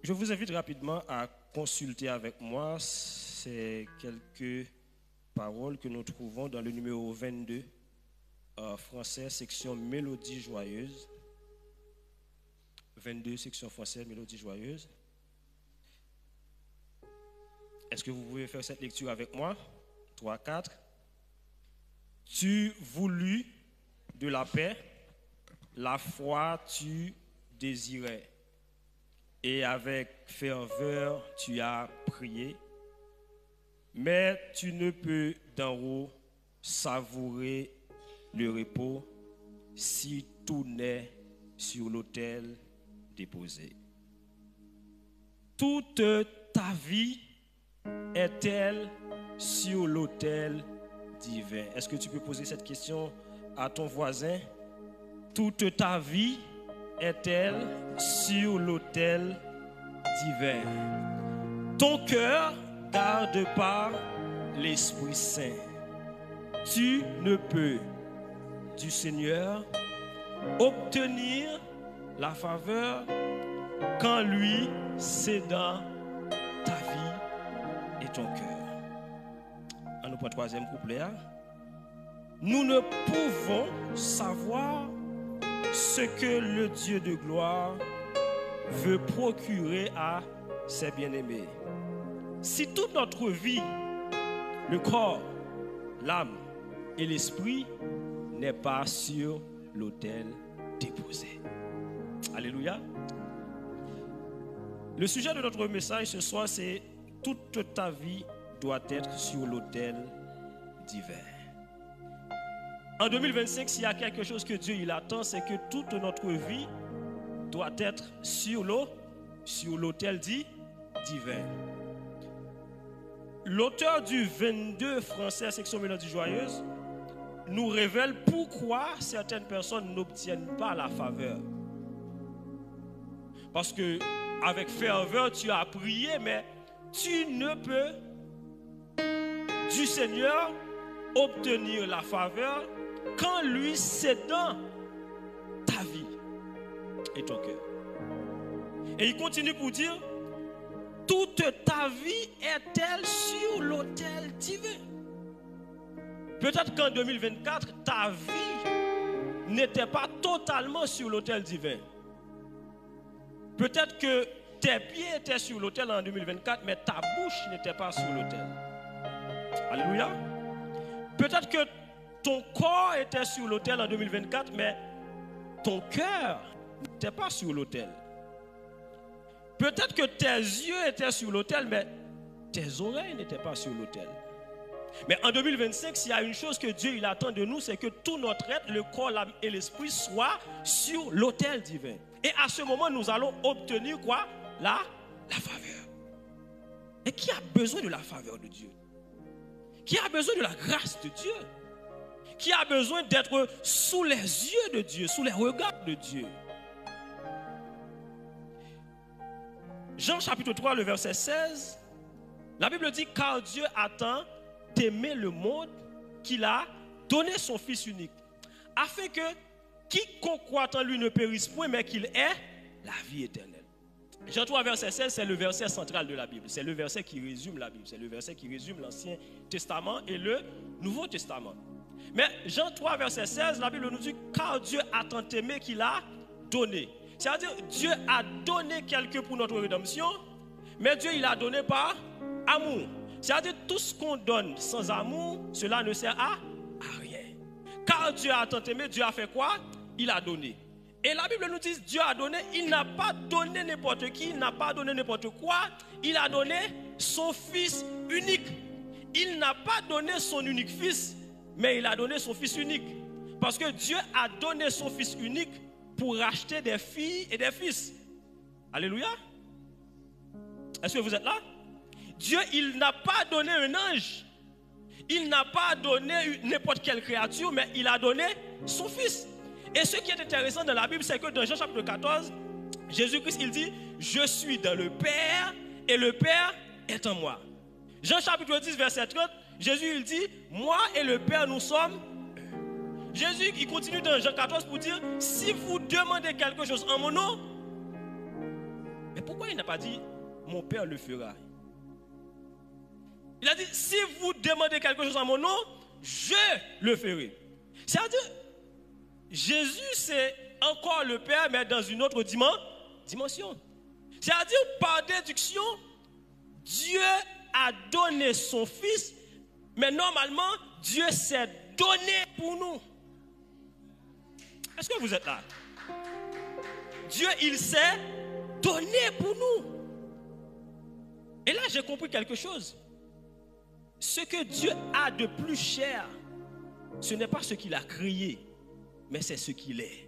Je vous invite rapidement à consulter avec moi ces quelques paroles que nous trouvons dans le numéro 22, français, section Mélodie joyeuse. 22, section français, Mélodie joyeuse. Est-ce que vous pouvez faire cette lecture avec moi? 3, 4. Tu voulus de la paix, la foi tu désirais, et avec ferveur tu as prié, mais tu ne peux d'en haut savourer le repos si tout n'est sur l'autel déposé. Toute ta vie est-elle sur l'autel divin? Est-ce que tu peux poser cette question à ton voisin? Toute ta vie est-elle sur l'autel divin? Ton cœur garde par l'Esprit Saint. Tu ne peux du Seigneur obtenir la faveur quand lui c'est dans ta vie et ton cœur. On nous prend troisième couplet. Nous ne pouvons savoir ce que le Dieu de gloire veut procurer à ses bien-aimés. Si toute notre vie, le corps, l'âme et l'esprit n'est pas sur l'autel déposé. Alléluia. Le sujet de notre message ce soir, c'est toute ta vie doit être sur l'autel divin. En 2025, s'il y a quelque chose que Dieu il attend, c'est que toute notre vie doit être sur l'autel divin. L'auteur du 22 français, section Mélodie joyeuse, nous révèle pourquoi certaines personnes n'obtiennent pas la faveur. Parce que avec ferveur, tu as prié, mais tu ne peux du Seigneur obtenir la faveur quand lui c'est dans ta vie et ton cœur. Et il continue pour dire, toute ta vie est-elle sur l'autel divin? Peut-être qu'en 2024, ta vie n'était pas totalement sur l'autel divin. Peut-être que tes pieds étaient sur l'autel en 2024, mais ta bouche n'était pas sur l'autel. Alléluia. Peut-être que ton corps était sur l'autel en 2024, mais ton cœur n'était pas sur l'autel. Peut-être que tes yeux étaient sur l'autel, mais tes oreilles n'étaient pas sur l'autel. Mais en 2025, s'il y a une chose que Dieu il attend de nous, c'est que tout notre être, le corps, l'âme et l'esprit soient sur l'autel divin. Et à ce moment, nous allons obtenir quoi? La faveur. Et qui a besoin de la faveur de Dieu? Qui a besoin de la grâce de Dieu? Qui a besoin d'être sous les yeux de Dieu, sous les regards de Dieu? Jean chapitre 3, le verset 16, la Bible dit, car Dieu a tant aimé le monde qu'il a donné son Fils unique, afin que quiconque croit en lui ne périsse point, mais qu'il ait la vie éternelle. Jean 3, verset 16, c'est le verset central de la Bible. C'est le verset qui résume la Bible. C'est le verset qui résume l'Ancien Testament et le Nouveau Testament. Mais Jean 3, verset 16, la Bible nous dit, car Dieu a tant aimé qu'il a donné. C'est-à-dire, Dieu a donné quelque pour notre rédemption, mais Dieu il a donné par amour. C'est-à-dire, tout ce qu'on donne sans amour, cela ne sert à rien. Car Dieu a tant aimé, Dieu a fait quoi? Il a donné. Et la Bible nous dit, Dieu a donné, il n'a pas donné n'importe qui, il n'a pas donné n'importe quoi, il a donné son Fils unique. Il n'a pas donné son unique Fils, mais il a donné son Fils unique. Parce que Dieu a donné son Fils unique pour racheter des filles et des fils. Alléluia. Est-ce que vous êtes là? Dieu, il n'a pas donné un ange. Il n'a pas donné n'importe quelle créature, mais il a donné son Fils. Et ce qui est intéressant dans la Bible, c'est que dans Jean chapitre 14, Jésus-Christ, il dit, je suis dans le Père et le Père est en moi. Jean chapitre 10, verset 30, Jésus, il dit, moi et le Père, nous sommes. Jésus, il continue dans Jean 14 pour dire, si vous demandez quelque chose en mon nom, Mais pourquoi il n'a pas dit mon Père le fera? Il a dit si vous demandez quelque chose en mon nom, je le ferai. C'est-à-dire, Jésus c'est encore le Père, mais dans une autre dimension. C'est-à-dire, par déduction, Dieu a donné son Fils, mais normalement, Dieu s'est donné pour nous. Est-ce que vous êtes là? Dieu, il s'est donné pour nous. Et là, j'ai compris quelque chose. Ce que Dieu a de plus cher, ce n'est pas ce qu'il a créé, mais c'est ce qu'il est.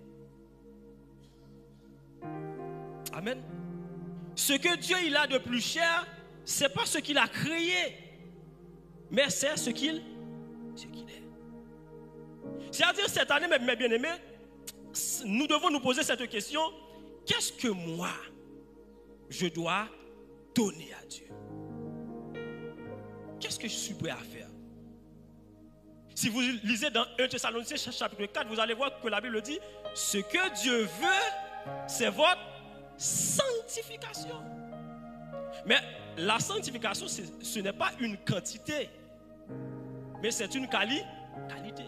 Amen. Ce que Dieu il a de plus cher, ce n'est pas ce qu'il a créé, mais c'est ce qu'il est. C'est-à-dire, cette année, mes bien-aimés, nous devons nous poser cette question: qu'est-ce que moi, je dois donner à Dieu? Qu'est-ce que je suis prêt à faire? Si vous lisez dans 1 Thessaloniciens chapitre 4, vous allez voir que la Bible dit: ce que Dieu veut, c'est votre sanctification. Mais la sanctification, ce n'est pas une quantité, mais c'est une qualité.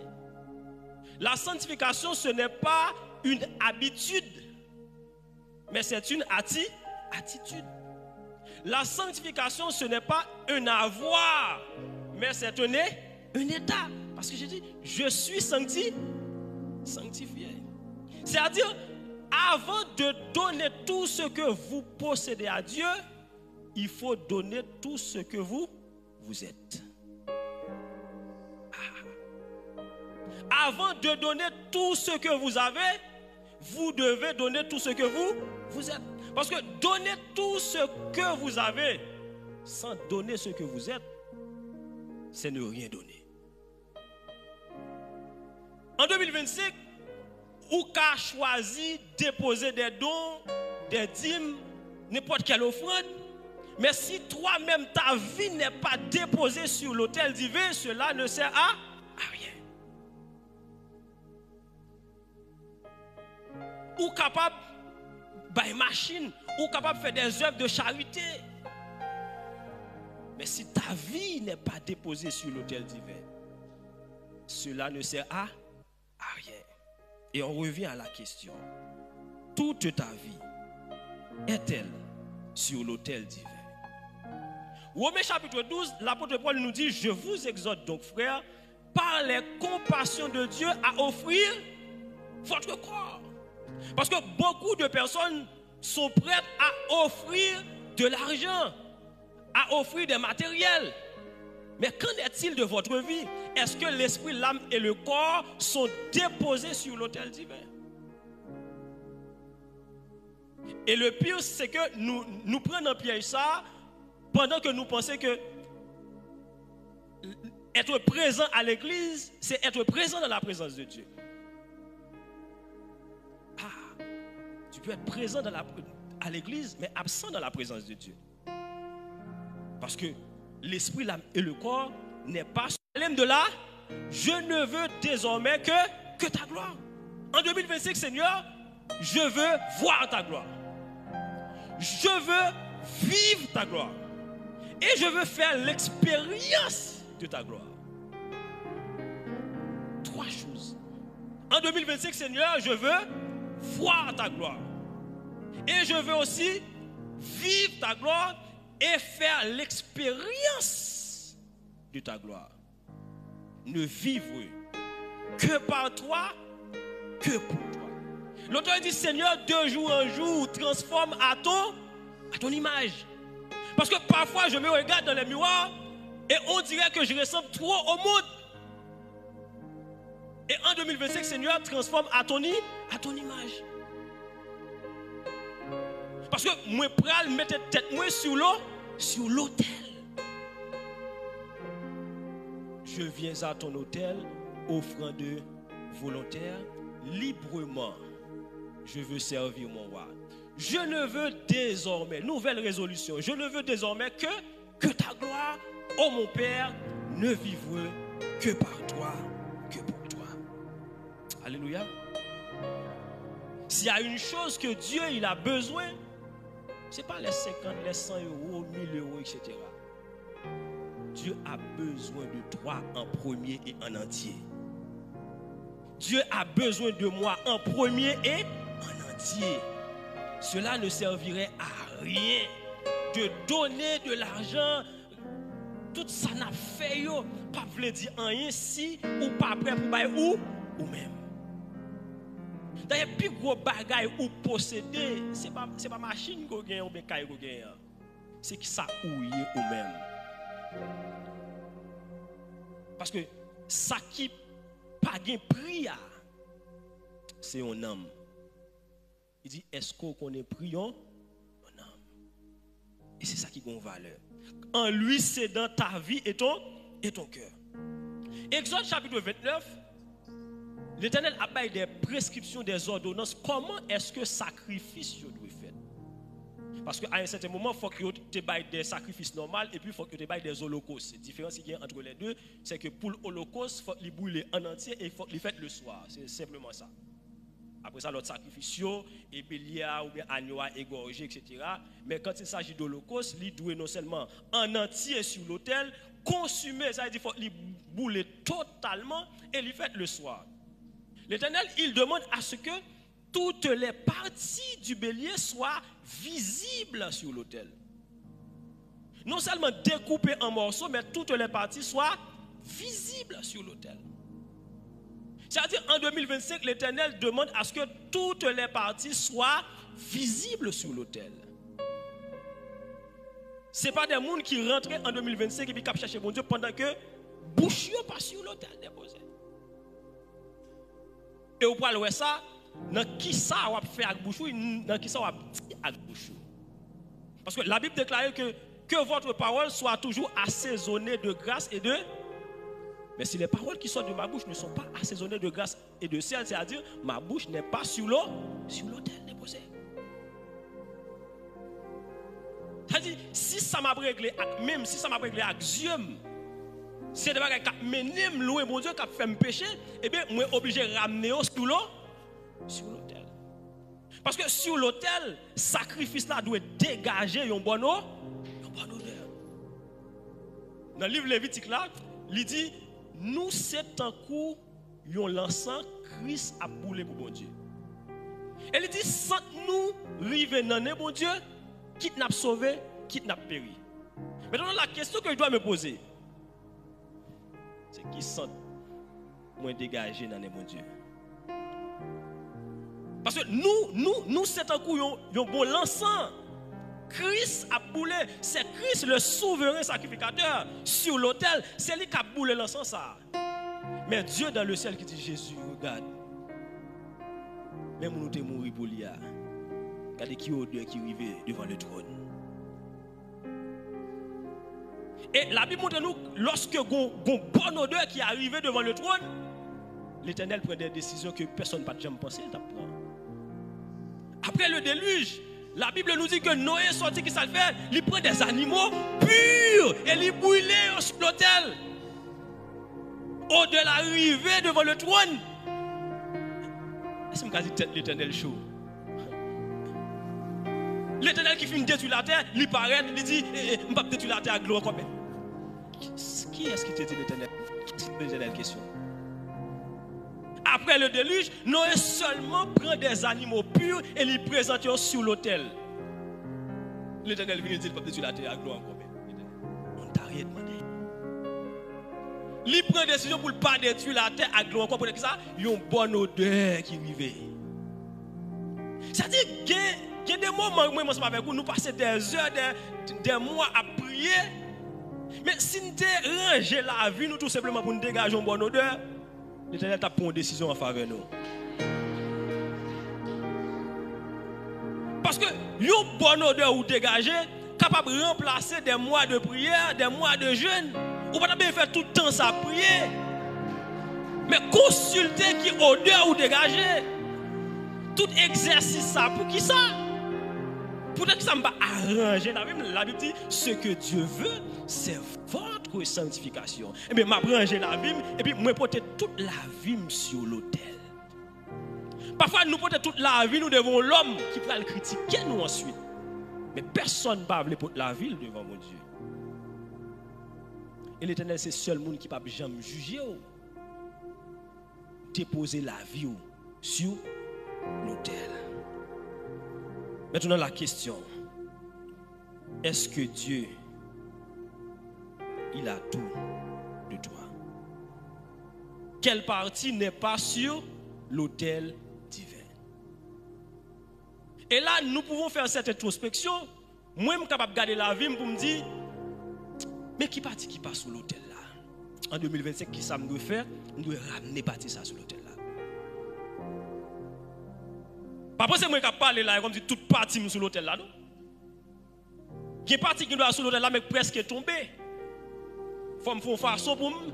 La sanctification, ce n'est pas une habitude, mais c'est une attitude. La sanctification, ce n'est pas un avoir, mais c'est un état. Parce que j'ai dit, je suis sanctifié. C'est-à-dire, avant de donner tout ce que vous possédez à Dieu, il faut donner tout ce que vous êtes. Avant de donner tout ce que vous avez, vous devez donner tout ce que vous êtes. Parce que donner tout ce que vous avez sans donner ce que vous êtes, c'est ne rien donner. En 2025, ou qu'a choisi déposer des dons, des dîmes, n'importe quelle offrande, mais si toi-même ta vie n'est pas déposée sur l'autel divin, cela ne sert à rien. Ou capable de machine, ou capable de faire des œuvres de charité. Mais si ta vie n'est pas déposée sur l'autel divin, cela ne sert à rien. Et on revient à la question: toute ta vie est-elle sur l'autel divin? Romains chapitre 12, l'apôtre Paul nous dit: je vous exhorte donc, frères, par les compassions de Dieu, à offrir votre corps. Parce que beaucoup de personnes sont prêtes à offrir de l'argent, à offrir des matériels. Mais qu'en est-il de votre vie? Est-ce que l'esprit, l'âme et le corps sont déposés sur l'autel divin? Et le pire, c'est que nous prenons en piège ça pendant que nous pensons que être présent à l'église, c'est être présent dans la présence de Dieu. Tu peux être présent à l'église, mais absent dans la présence de Dieu. Parce que l'esprit, l'âme et le corps n'est pas l'aime de là. Je ne veux désormais que ta gloire. En 2025, Seigneur, je veux voir ta gloire. Je veux vivre ta gloire. Et je veux faire l'expérience de ta gloire. 3 choses. En 2025, Seigneur, je veux voir ta gloire. Et je veux aussi vivre ta gloire et faire l'expérience de ta gloire. Ne vivre que par toi, que pour toi. L'auteur dit: Seigneur, de jour en jour, transforme à ton image. Parce que parfois, je me regarde dans les miroirs et on dirait que je ressemble trop au monde. Et en 2025, Seigneur, transforme à ton image. Parce que moi, pral mettre tête moi sur l'autel. Je viens à ton autel, offrande volontaire, librement. Je veux servir mon roi. Je ne veux désormais, nouvelle résolution, je ne veux désormais que ta gloire, ô mon Père, ne vivre que par toi, que pour toi. Alléluia. S'il y a une chose que Dieu il a besoin, Ce n'est pas les 50, les 100 euros, 1000 euros, etc. Dieu a besoin de toi en premier et en entier. Dieu a besoin de moi en premier et en entier. Cela ne servirait à rien de donner de l'argent. Tout ça n'a fait, pas veut dire rien si ou pas prêt pour bailler ou même. D'ailleurs, plus gros bagaille ou posséder, ce n'est pas machine qu'on gagne ou bien caille qu'on gagne. C'est que ça ouille ou même. Parce que ça qui pas gain prix, c'est un homme. Il dit, est-ce qu'on connaît prions? Un homme. Et c'est ça qui a une valeur. En lui, c'est dans ta vie et ton cœur. Exode chapitre 29, l'Éternel a baillé des prescriptions, des ordonnances. Comment est-ce que sacrifice doit faire? Parce qu'à un certain moment, il faut que tu bailles des sacrifices normaux et puis il faut que tu bailles des holocaustes. La différence qu'il y a entre les deux, c'est que pour l'holocauste, il faut qu'il brûle en entier et il faut qu'il fasse le soir. C'est simplement ça. Après ça, l'autre sacrifice, et bélia ou bien agneau égorgé, etc. Mais quand il s'agit d'holocauste, il doit non seulement en entier sur l'autel, consumer, ça veut dire qu'il faut qu'il brûle totalement et il fait le soir. L'Éternel, il demande à ce que toutes les parties du bélier soient visibles sur l'autel. Non seulement découpées en morceaux, mais toutes les parties soient visibles sur l'autel. C'est-à-dire en 2025, l'Éternel demande à ce que toutes les parties soient visibles sur l'autel. Ce n'est pas des gens qui rentrent en 2025 et puis qui cherchent mon Dieu pendant que bouche n'est pas sur l'autel déposé. Et vous pouvez voir ça, dans qui ça va faire avec bouche, dans qui ça va dire avec bouche. Parce que la Bible déclare que votre parole soit toujours assaisonnée de grâce et de... Mais si les paroles qui sortent de ma bouche ne sont pas assaisonnées de grâce et de sel, c'est-à-dire ma bouche n'est pas sur l'autel déposé. C'est-à-dire, si ça m'a réglé, même si ça m'a réglé avec Dieu, c'est de bagages qui mené louer mon Dieu, qui fait me pécher, eh bien, moi obligé de ramener sur l'autel. Parce que sur l'autel, sacrifice là doit dégager un bon odeur. Dans le livre Lévitique là, il dit nous c'est un coup yon l'encens Christ a boulé pour bon Dieu. Et il dit sans nous river dans le bon Dieu, quitte n'a sauvé, quitte n'a péri. Maintenant la question que je dois me poser, c'est qui sent moins dégagé dans le bon Dieu. Parce que nous c'est un coup yon bon l'encens. Christ a boulé, c'est Christ le souverain sacrificateur sur l'autel, c'est lui qui a boulé l'encens ça. Mais Dieu dans le ciel qui dit Jésus, regarde, même nous t'es mourir pour lui, regardez qui odeur qui arrive devant le trône. Et la Bible montre nous, lorsque une bonne odeur qui est arrivée devant le trône, l'Éternel prend des décisions que personne n'a jamais pensé à prendre. Après le déluge, la Bible nous dit que Noé sorti qui ça le fait, il prend des animaux purs et il brûle sur l'autel. Au-delà l'arrivée devant le trône. Est-ce que je dis l'Éternel chaud? L'Éternel qui finit de détruire la terre, il paraît, il dit, je ne vais pas détruire la terre à gloire. Qui est-ce qui te dit l'Éternel? C'est l'Éternel question. Après le déluge, Noé seulement prend des animaux purs et les présente sur l'autel. L'Éternel vient dire, tu la terre à gloire encore. On t'a rien demandé. Il prend des décisions pour ne pas détruire la terre à gloire encore. Pour que ça, il y a une bonne odeur qui arrive. C'est-à-dire qu'il y a des moments où moi, avec vous, nous passons des heures, des mois à prier. Mais si nous rangeons la vie, nous tout simplement pour nous dégager une bonne odeur, l'Éternel t'a pris une décision en faveur de nous. Parce que une bonne odeur ou dégagée, capable de remplacer des mois de prière, des mois de jeûne, ou pas bien faire tout le temps ça prier. Mais consulter qui odeur ou dégagée, tout exercice ça, pour qui ça? Peut-être que ça ne va pas arranger la Bible. La Bible dit ce que Dieu veut, c'est votre sanctification. Et bien, je vais arranger la Bible et puis je porter toute la vie sur l'autel. Parfois, nous portons toute la vie, nous devons l'homme qui va le critiquer nous ensuite. Mais personne ne va pour la ville devant mon Dieu. Et l'Éternel, c'est seul monde qui ne peut jamais juger ou déposer la vie sur l'autel. Maintenant, la question, est-ce que Dieu, il a tout de toi? Quelle partie n'est pas sur l'autel divin? Et là, nous pouvons faire cette introspection. Moi, je suis capable de garder la vie pour me dire, mais qui partie qui passe sur l'autel là? En 2025, qui ça me doit faire? Je dois ramener partie ça sur l'autel là. Pas parce que moi qui parle là, comme si toute partie sur l'autel là, non? Il y a une partie qui doit sur l'autel là, mais presque tombée. Il faut me faire façon pour me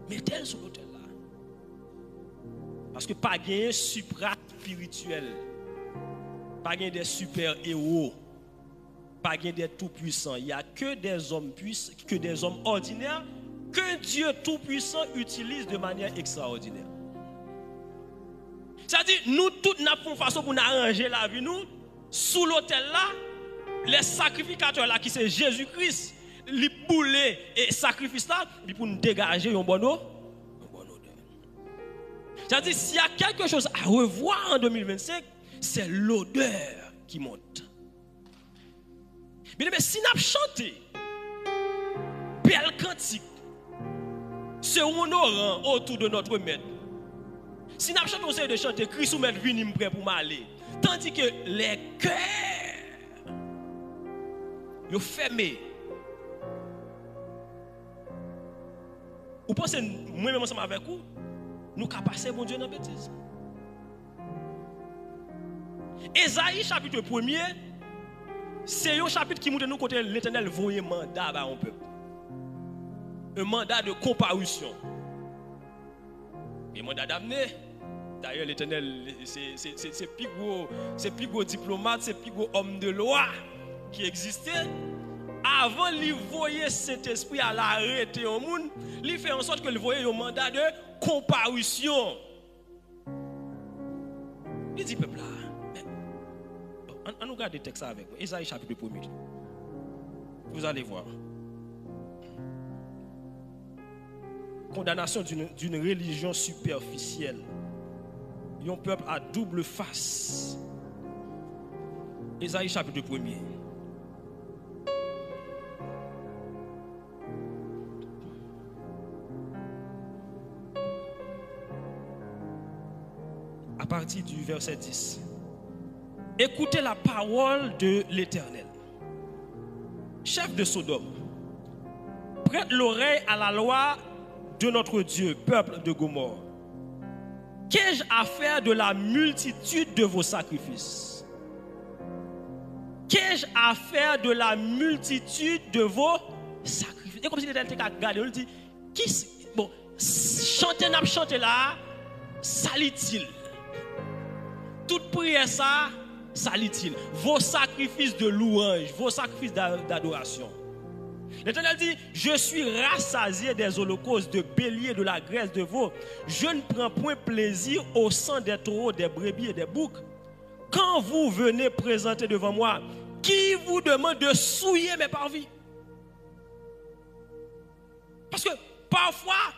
mettre elle sur l'autel là. Parce que pas gagner supra-spirituel. Pas gagner des super-héros. Pas gagner des tout-puissants. Il n'y a que des hommes puissants, que des hommes ordinaires que Dieu tout-puissant utilise de manière extraordinaire. C'est-à-dire, nous tous n'avons pas façon pour nous arranger la vie, nous, sous l'autel là, les sacrificateurs là, qui c'est Jésus-Christ, les boulets et sacrifices là, pour nous dégager un bon odeur. C'est-à-dire, s'il y a quelque chose à revoir en 2025, c'est l'odeur qui monte. Mais si nous avons chanté, belle cantique, c'est honorant autour de notre maître. Si nous avons chanté, on sait de chanter, Christ ou maître vini prêt pour m'aller. Tandis que les cœurs, ils sont fermés. Vous pensez, moi-même ensemble avec vous, nous avons passé bon Dieu dans la bêtise. Ésaïe chapitre 1er, c'est un chapitre qui montre nous côté l'Éternel voyait mandat à un peuple. Un mandat de comparution. Et mandat d'amener. D'ailleurs, l'Éternel, c'est plus gros diplomate, c'est plus gros homme de loi qui existait. Avant, il voyait cet esprit à l'arrêter au monde, il fait en sorte que il voyait un mandat de comparution. Il dit, peuple là, on nous regarde le texte avec moi. Ésaïe chapitre 1er. Vous allez voir. Condamnation d'une religion superficielle. Un peuple à double face. Ésaïe chapitre 1er. À partir du verset 10. Écoutez la parole de l'Éternel. Chef de Sodome, prête l'oreille à la loi de notre Dieu, peuple de Gomorrhe. Qu'ai-je à faire de la multitude de vos sacrifices? Qu'ai-je à faire de la multitude de vos sacrifices? Et comme si l'Éternel était regardé, il dit, bon, chanter là, salit-il? Toute prière ça, salit-il? Vos sacrifices de louange, vos sacrifices d'adoration. L'Éternel dit, je suis rassasié des holocaustes, de béliers, de la graisse de veau. Je ne prends point plaisir au sang des taureaux, des brebis et des boucs. Quand vous venez présenter devant moi, qui vous demande de souiller mes parvis? Parce que parfois,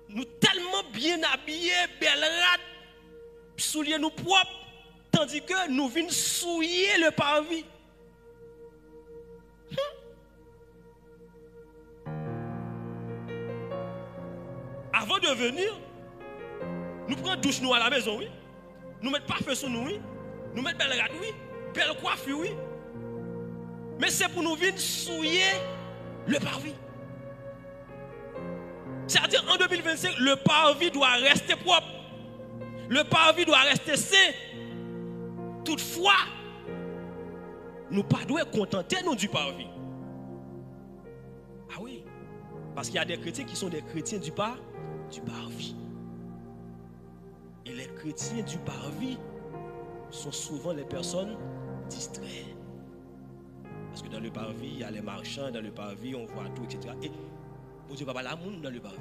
nous tellement bien habillés, belles rates, souliers nous propres, tandis que nous venons souiller le parvis. Avant de venir, nous prenons douche nous à la maison, oui. Nous mettons parfum sur nous, oui. Nous mettons belle rade, oui. Belle coiffure, oui. Mais c'est pour nous venir souiller le parvis. C'est-à-dire en 2025, le parvis doit rester propre. Le parvis doit rester sain. Toutefois, nous ne devons pas contenter nous du parvis. Ah oui. Parce qu'il y a des chrétiens qui sont des chrétiens du parvis. Et les chrétiens du parvis sont souvent les personnes distraites. Parce que dans le parvis, il y a les marchands, dans le parvis, on voit tout, etc. Et bon Dieu, papa, l'amour dans le parvis.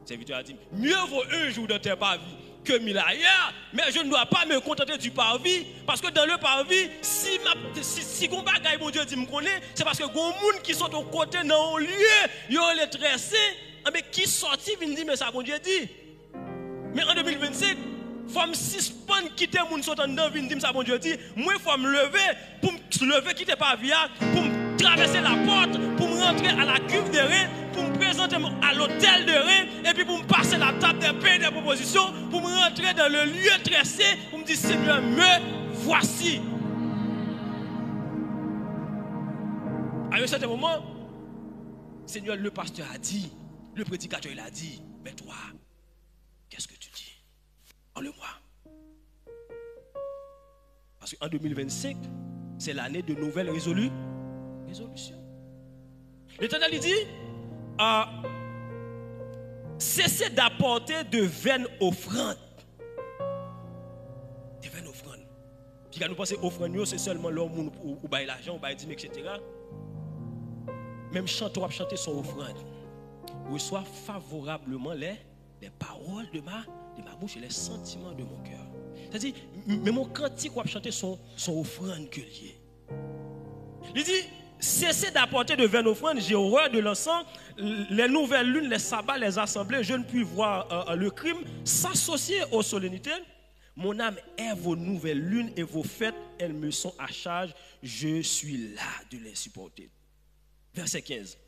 Le serviteur a dit, mieux vaut un jour dans tes parvis que 1000 ailleurs, mais je ne dois pas me contenter du parvis, parce que dans le parvis, si on bagaille, mon Dieu dit me connaît, c'est parce que les gens qui sont au côté dans un lieu, ils ont les tressés, mais qui sorti vient dire mais ça mon Dieu dit. Mais en 2025, il faut me suspendre, quitter les gens qui sont dedans, vient dire ça mon Dieu dit. Moi, il faut me lever, pour me lever, quitter parvis, pour me traverser la porte, pour me rentrer à la cuve de Reims, pour me présenter à l'hôtel de Reims, et puis pour me passer la table des pains et des propositions, pour me rentrer dans le lieu tressé, pour me dire Seigneur, me voici. À un certain moment, Seigneur, le pasteur a dit, le prédicateur il a dit, mais toi, qu'est-ce que tu dis? Enlève-moi. Parce qu'en 2025, c'est l'année de nouvelles résolutions. L'Éternel dit, cessez d'apporter de vaines offrandes. Des vaines offrandes. Puis quand nous pensons offrandes, c'est seulement l'homme ou bail l'argent, ou bail dîme, etc. Même chanter son offrande. Reçois favorablement les paroles de ma bouche et les sentiments de mon cœur. C'est-à-dire, mais mon cantique ou chanter son offrande que lié. Il dit, cessez d'apporter de vaines offrandes, j'ai horreur de l'encens, les nouvelles lunes, les sabbats, les assemblées, je ne puis voir le crime s'associer aux solennités. Mon âme est vos nouvelles lunes et vos fêtes, elles me sont à charge, je suis là de les supporter. Verset 15.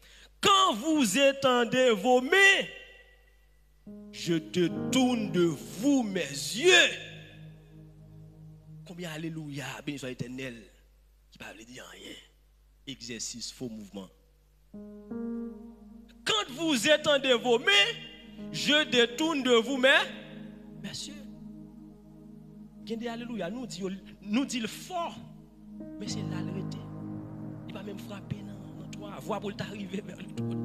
Quand vous étendez vos mains, je détourne de vous mes yeux. Combien alléluia, béni soit l'Éternel, qui ne parle dire rien. Exercice, faux mouvement. Quand vous étendez vos mains, je détourne de vous mes yeux. Bien dit alléluia, nous dit le fort, mais c'est là l'arrêté. Il va même frapper dans toi, voir pour t'arriver vers le trône.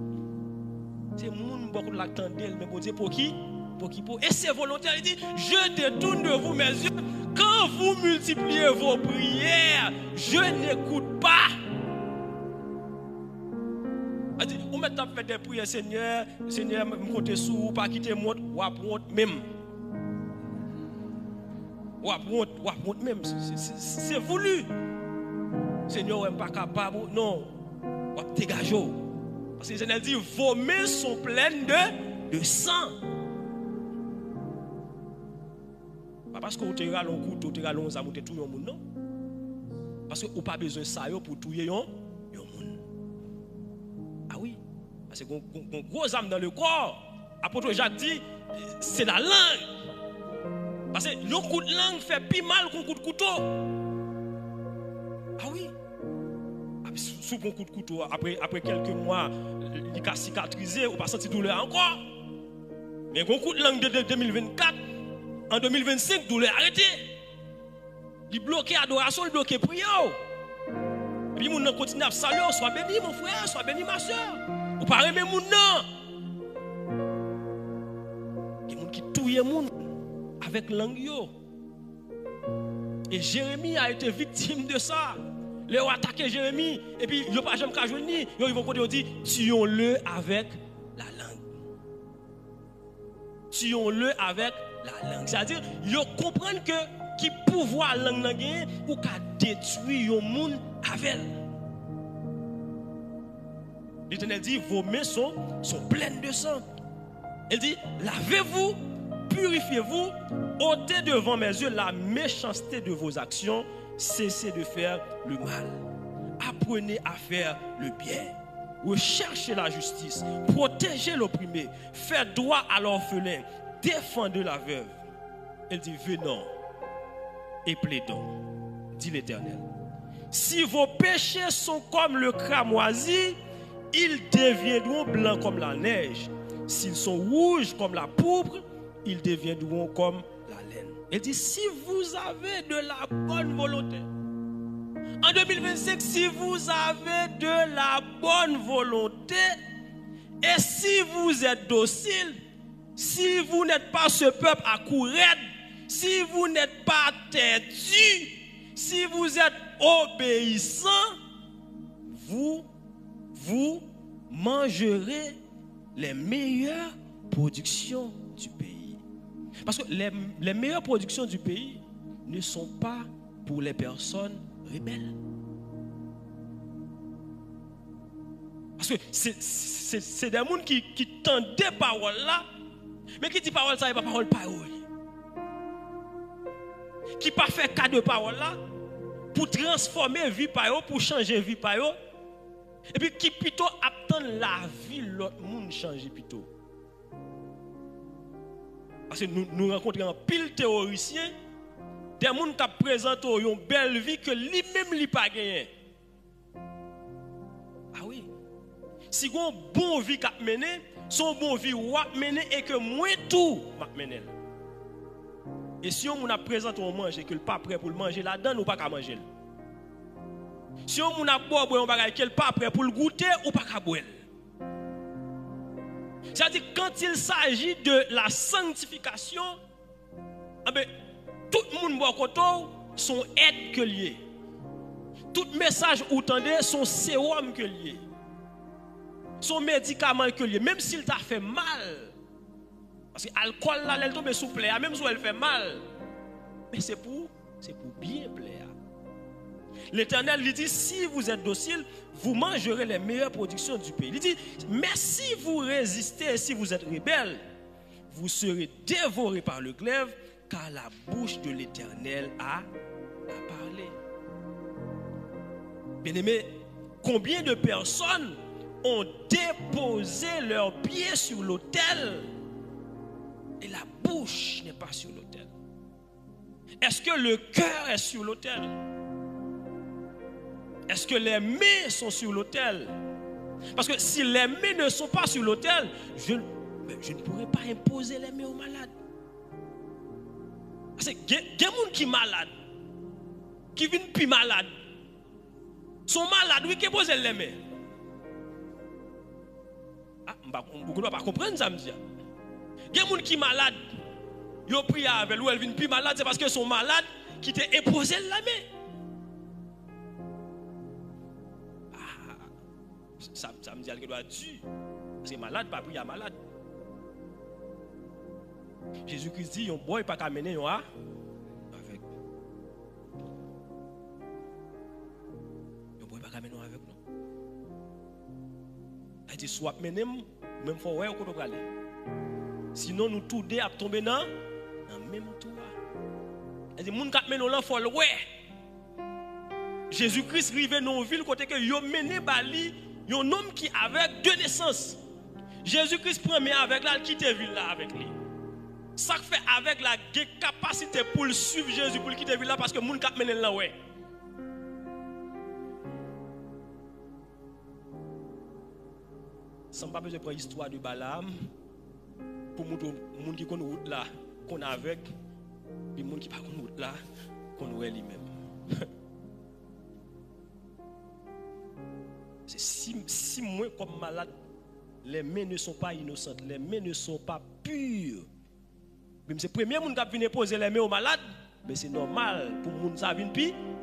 C'est moun beaucoup l'attendel, mais bon Dieu pour qui? Et c'est volontaire, il dit, je détourne de vous mes yeux. Quand vous multipliez vos prières, je n'écoute pas. Ou maintenant fait des prières, Seigneur, me comptez sous, pas quitter moi, ou apprendre même. Ou apprendre même, c'est voulu. Seigneur, on n'est pas capable, non, ou dégagez. Parce que le Seigneur dit, vos mains sont pleines de sang. Pas parce que vous avez un couteau, vous avez un zam, vous avez tout le monde, non. Parce que vous n'avez pas besoin de ça pour tuer le monde. Ah oui, parce que un gros âme dans le corps, apôtre Jacques dit, c'est la langue. Parce que le coup de langue fait plus mal qu'un coup de couteau. Ah oui. Sous un coup de couteau, après quelques mois, il a cicatrisé, ou pas senti douleur encore. Mais un coup de langue de 2024, en 2025, douleur arrêtée. Il bloquait adoration, il bloquait prière. Et puis, mon continue à saluer, sois béni, mon frère, sois béni, ma soeur. Ou pas aimer mon nom. Il y a des gens qui tuent mon avec langue. Et Jérémie a été victime de ça. Ils ont attaqué Jérémie. Et puis, ils n'ont pas jamais joué. Ils vont dire, tuons-le avec la langue. Tuons-le avec la langue. C'est-à-dire, ils comprennent que qui pouvoir la langue ou qu'à détruire le monde avec elle. L'Éternel dit, vos mains sont pleines de sang. Il dit, lavez-vous, purifiez-vous, ôtez devant mes yeux la méchanceté de vos actions, cessez de faire le mal. Apprenez à faire le bien. Recherchez la justice, protégez l'opprimé, faites droit à l'orphelin, défendez la veuve. Il dit, venons et plaidons, dit l'Éternel. Si vos péchés sont comme le cramoisi, ils deviendront blancs comme la neige. S'ils sont rouges comme la pourpre, ils deviendront comme la laine. Il dit, si vous avez de la bonne volonté, en 2025, si vous avez de la bonne volonté, et si vous êtes docile, si vous n'êtes pas ce peuple à courir, si vous n'êtes pas têtu, si vous êtes obéissant, vous mangerez les meilleurs productions du pays. Parce que les meilleures productions du pays ne sont pas pour les personnes rebelles. Parce que c'est des gens qui tendent des paroles là, mais qui disent paroles ça, n'est pas parole parole. Qui pas fait cas de paroles là, pour transformer vie par eux, pour changer vie par eux. Et puis qui plutôt attend la vie l'autre monde changer plutôt. Parce que nous rencontrons un pile théoricien, des gens qui présentent une belle vie que lui-même n'a pas gagné. Ah oui. Si vous avez une bonne vie qu'a mené, son bon vie ou mené et que moi tout m'a mené. Et si on a présenté on mange et que le pas prêt pour le manger là-dedans, ou pas qu'à manger. Si on a boire un bagage qu'elle pas prêt pour le goûter ou pas qu'à boire. C'est-à-dire quand il s'agit de la sanctification, tout le monde boit côté son aide que lié. Tout message ou tendez son sérum que lié. Son médicament que lié, même s'il t'a fait mal. Parce que l'alcool là, elle tombe sous plaie, même si elle fait mal. Mais c'est pour bien plaire. L'Éternel lui dit, si vous êtes docile, vous mangerez les meilleures productions du pays. Il dit, mais si vous résistez, si vous êtes rebelle, vous serez dévorés par le glaive, car la bouche de l'Éternel a parlé. Bien-aimés, combien de personnes ont déposé leurs pieds sur l'autel et la bouche n'est pas sur l'autel? Est-ce que le cœur est sur l'autel? Est-ce que les mains sont sur l'autel? Parce que si les mains ne sont pas sur l'autel, je ne pourrais pas imposer les mains aux malades. Parce qu'il y a des gens qui sont malades, qui viennent plus malades. Ils sont malades, oui, qui posent les mains. Ah, vous ne pouvez pas comprendre ça, me dit. Il y a des gens qui sont malades, ils ont pris avec eux, elles viennent plus malades, c'est parce qu'ils sont malades qui t'ont imposé la main. Ça me dit qu'elle doit tuer. Parce que malade, pas prier à malade. Jésus-Christ dit, un boy pas qu'à mener avec. Un boy pas qu'à mener avec nous. Il dit, soit mener, même faut ouais, on peut aller. Sinon, nous tous deux à tomber dans le même tour. Il dit, moun qu'à mener là, faut le ouais. Jésus-Christ rive dans une ville côté que yo mené bali. Il y a un homme qui avec deux naissances. Jésus-Christ premier avec là, quitte la ville là avec lui. Ça fait avec la capacité pour le suivre Jésus pour quitter la ville là parce que moun k'ap menen là ouais. Sans pas besoin de prendre l'histoire de Balaam pour montrer aux gens qui connaissent route là qu'on avec puis les gens qui pas connaissent route là qu'on ouais lui-même. Si moi comme malade, les mains ne sont pas innocentes, les mains ne sont pas pures. Même c'est le premier monde qui vient poser les mains aux malades, mais c'est normal pour les gens qui viennent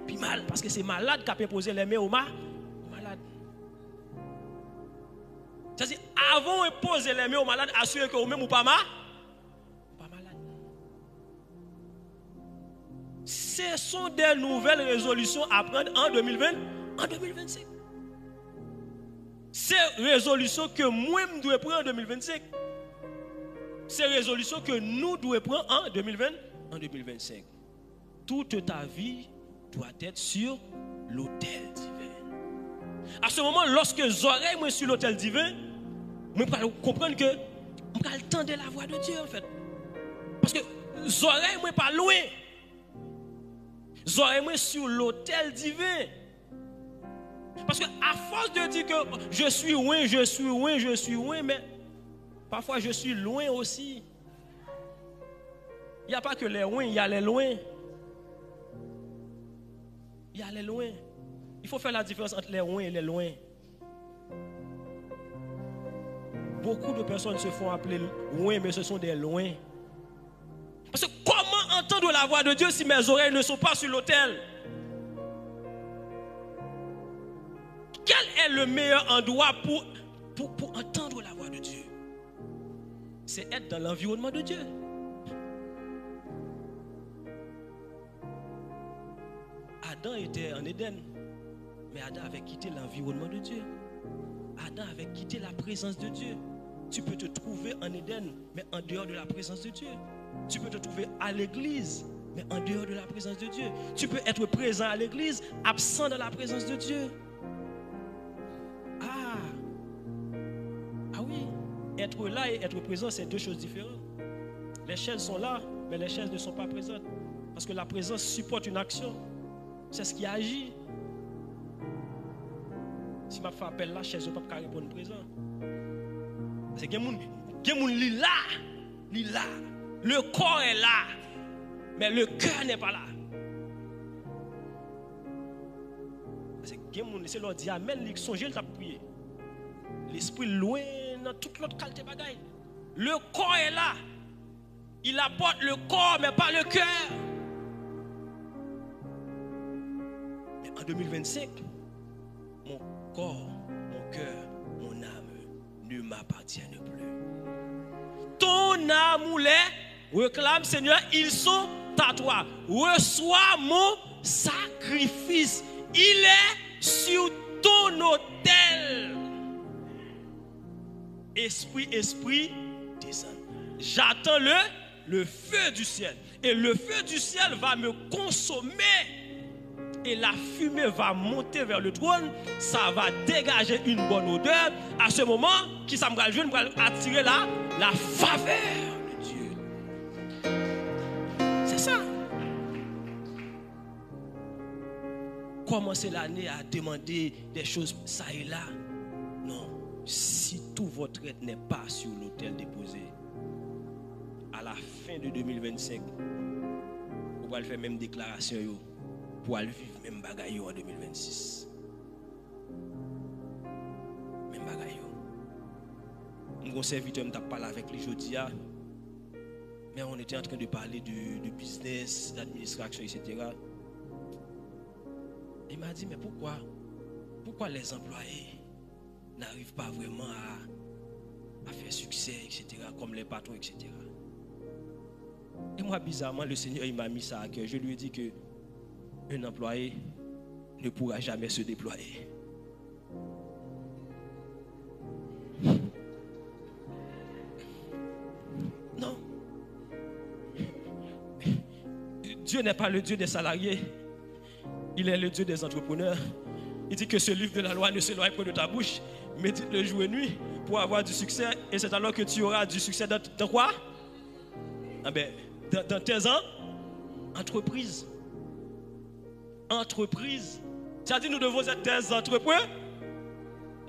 puis mal parce que c'est malade qui a posé les mains aux malades. C'est-à-dire avant de poser les mains aux malades, assurez que vous-même ou pas malade. Ce sont des nouvelles résolutions à prendre en 2020, en 2025. Ces résolutions que moi je dois prendre en 2025. Ces résolutions que nous devons prendre en 2020, en 2025. Toute ta vie doit être sur l'autel divin. À ce moment, lorsque j'aurai moi sur l'autel divin, je vais comprendre que je vais entendre la voix de Dieu en fait. Parce que j'aurai moi pas loin. J'aurai moi sur l'autel divin. Parce que à force de dire que je suis loin, je suis loin, je suis loin, mais parfois je suis loin aussi. Il n'y a pas que les loin, il y a les loin. Il y a les loin. Il faut faire la différence entre les loin et les loin. Beaucoup de personnes se font appeler loin, mais ce sont des loin. Parce que comment entendre la voix de Dieu si mes oreilles ne sont pas sur l'autel? Quel est le meilleur endroit pour entendre la voix de Dieu? c'est être dans l'environnement de Dieu. Adam était en Éden, mais Adam avait quitté l'environnement de Dieu. Adam avait quitté la présence de Dieu. Tu peux te trouver en Éden, mais en dehors de la présence de Dieu. Tu peux te trouver à l'église, mais en dehors de la présence de Dieu. Tu peux être présent à l'église, absent de la présence de Dieu. Ah oui, être là et être présent, c'est deux choses différentes. Les chaises sont là, mais les chaises ne sont pas présentes. Parce que la présence supporte une action. C'est ce qui agit. Si je fais appel là, chaise ne peut pas répondre présent. Parce que les gens sont là. Le corps est là, mais le cœur n'est pas là. Parce que les gens, c'est leur dit amen, ils sont gênés de prier. L'esprit loin dans toute l'autre qualité de bagaille. Le corps est là. Il apporte le corps, mais pas le cœur. Mais en 2025, mon corps, mon cœur, mon âme ne m'appartiennent plus. Ton âme ou les réclame, Seigneur, ils sont à toi. Reçois mon sacrifice. Il est sur ton autel. Esprit, descend. J'attends le feu du ciel. Et le feu du ciel va me consommer. Et la fumée va monter vers le trône. Ça va dégager une bonne odeur. À ce moment, qui ça me va attirer la faveur de Dieu. C'est ça. Commencez l'année à demander des choses ça et là. Non. Si tout votre aide n'est pas sur l'autel déposé, à la fin de 2025, vous allez faire même déclaration pour aller vivre même bagaille en 2026. Même bagaille. Mon serviteur m'a parlé avec lui jeudi, mais on était en train de parler de business, d'administration, etc. Il m'a dit, mais pourquoi les employés n'arrivent pas vraiment à faire succès, etc., comme les patrons, etc. Et moi, bizarrement, le Seigneur, il m'a mis ça à cœur. Je lui ai dit que un employé ne pourra jamais se déployer. Non. Dieu n'est pas le Dieu des salariés. Il est le Dieu des entrepreneurs. Il dit que ce livre de la loi ne s'éloigne pas de ta bouche. Médite-le jour et nuit pour avoir du succès. Et c'est alors que tu auras du succès dans quoi? Ah ben, dans tes entreprises. Entreprise. C'est-à-dire nous devons être des entrepreneurs.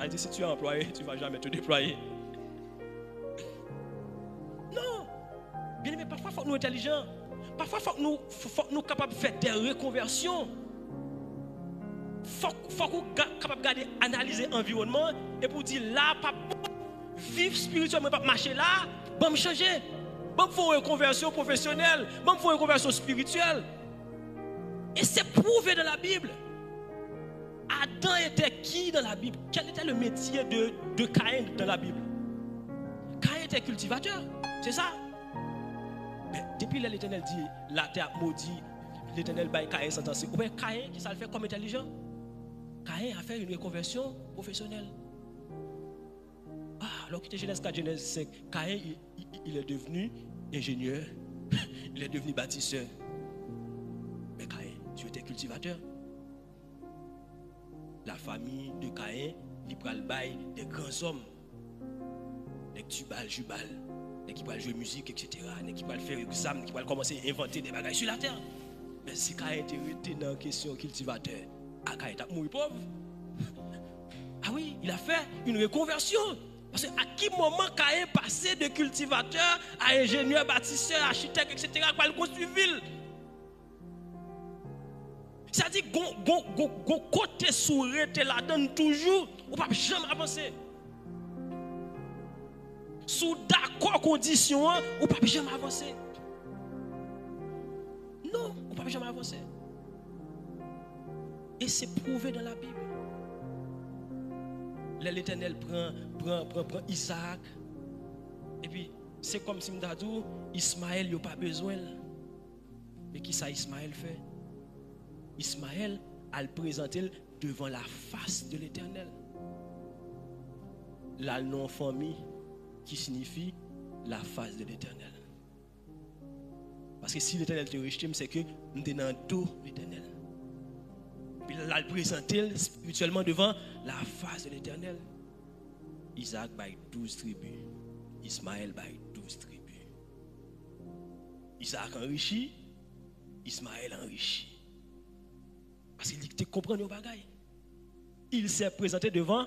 Il dit si tu es employé, tu ne vas jamais te déployer. Non. Bien aimé, parfois il faut que nous soyons intelligents. Parfois il faut que nous soyons capables de faire des reconversions. Faut que nous soyons capables de analyser l'environnement et pour dire là, pas vivre spirituellement, pas marcher là, bon me changer. Bon me faire une reconversion professionnelle, bon me faire une reconversion spirituelle. Et c'est prouvé dans la Bible. Adam était qui dans la Bible? Quel était le métier de Caïn dans la Bible? Caïn était cultivateur, c'est ça? Mais depuis l'Éternel dit, la terre maudit, l'Éternel baille Caïn sentence. Ou bien Caïn, qui ça le fait comme intelligent? Caïn a fait une reconversion professionnelle. Alors qu'il était Genèse 4, Genèse 5, Caïn, il est devenu ingénieur, il est devenu bâtisseur. Mais Caïn, tu étais cultivateur. La famille de Caïn, il prend le bail des grands hommes. Des Tubal, Jubal, des qui peuvent jouer musique, etc. Des qui peuvent faire examen, qui peuvent commencer à inventer des bagages sur la terre. Mais si Caïn était dans la question cultivateur, Caïn est mort pauvre. Ah oui, il a fait une reconversion. Parce qu'à quel moment Caïn est passé de cultivateur à ingénieur, bâtisseur, architecte, etc. Pour construire une ville? C'est-à-dire qu'on côté sourire là-dedans toujours, on ne peut jamais avancer. Sous d'accord condition, on ne peut jamais avancer. Non, on ne peut jamais avancer. Et c'est prouvé dans la Bible. L'Éternel prend Isaac. Et puis, c'est comme si je dis Ismaël n'a pas besoin. Mais qui ça Ismaël fait? Ismaël a le présenté devant la face de l'Éternel. La non-famille qui signifie la face de l'Éternel. Parce que si l'Éternel te rejette, c'est que nous sommes dans le dos de l'Éternel. Puis là, le présenter spirituellement devant la face de l'Éternel. Isaac baille 12 tribus. Ismaël baille 12 tribus. Isaac enrichi, Ismaël enrichi. Parce qu'il dit que tu comprends nos bagailles. Il s'est présenté devant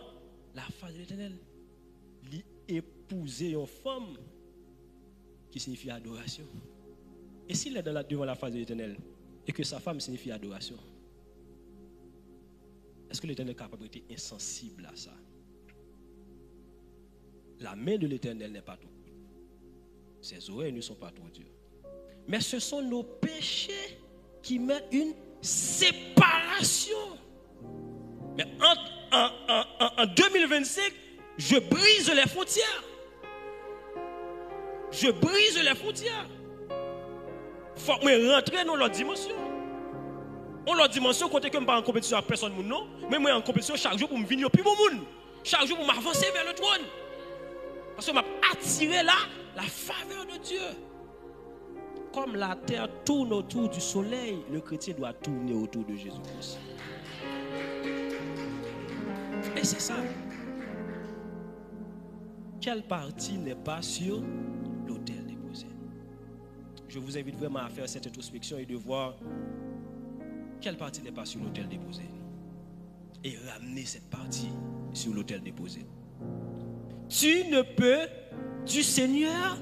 la face de l'Éternel. Il épousé une femme qui signifie adoration. Et s'il est devant la face de l'Éternel et que sa femme signifie adoration, est-ce que l'Éternel est capable d'être insensible à ça? La main de l'Éternel n'est pas trop courte. Ses oreilles ne sont pas trop dures. Mais ce sont nos péchés qui mettent une séparation. Mais en 2025, je brise les frontières. Je brise les frontières. Il faut que je rentre dans leur dimension. On leur dimension, côté que je ne suis pas en compétition avec personne, non. Mais moi, en compétition chaque jour pour me venir au plus bon monde. Chaque jour pour m'avancer vers le trône. Parce que je m'a attiré là la faveur de Dieu. Comme la terre tourne autour du soleil, le chrétien doit tourner autour de Jésus-Christ. Et c'est ça. Quelle partie n'est pas sur l'autel déposé? Je vous invite vraiment à faire cette introspection et de voir quelle partie n'est pas sur l'autel déposé. Et ramener cette partie sur l'autel déposé. Tu ne peux du Seigneur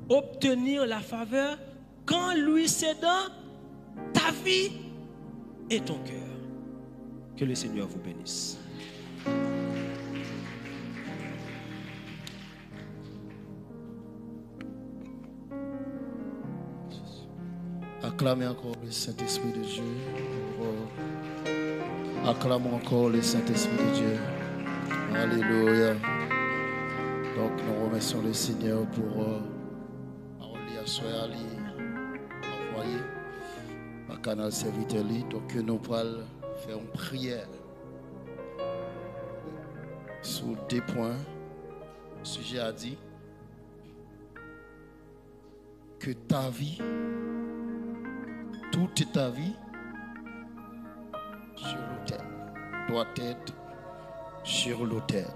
obtenir la faveur qu'en lui cédant ta vie et ton cœur. Que le Seigneur vous bénisse. Acclamez encore le Saint-Esprit de Dieu. Acclamons encore le Saint-Esprit de Dieu. Alléluia. Donc nous remercions le Seigneur pour parole à soi à envoyer à canal serviteur. Donc nous allons faire une prière sur 2 points. Le sujet a dit que ta vie, toute ta vie sur l'autel doit être sur l'autel.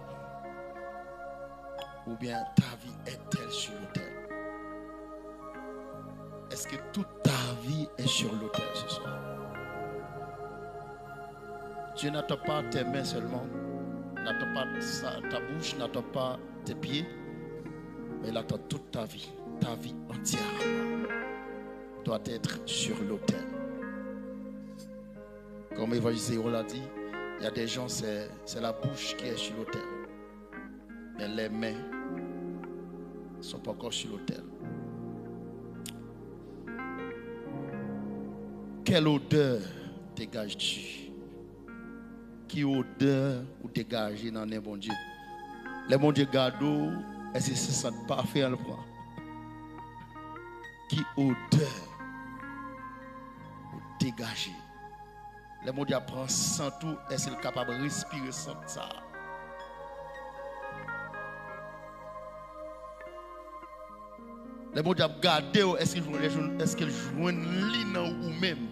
Ou bien ta vie est-elle sur l'autel? Est-ce que toute ta vie est sur l'autel ce soir? Dieu n'attend pas tes mains seulement, n'attend pas ta bouche, n'attend pas tes pieds, mais il attend toute ta vie entière doit être sur l'autel. Comme Évangile l'a dit, il y a des gens, c'est la bouche qui est sur l'autel. Mais les mains ne sont pas encore sur l'autel. Quelle odeur dégages-tu? Qui odeur ou dégager dans les bon Dieu? Les bon Dieu gardent, est-ce que c'est ça parfait en le point? Qui odeur ou dégager? Les bon Dieu apprend sans tout, est-ce qu'il est capable de respirer sans ça? Les bon Dieu garder, est-ce qu'il joue une ligne ou même?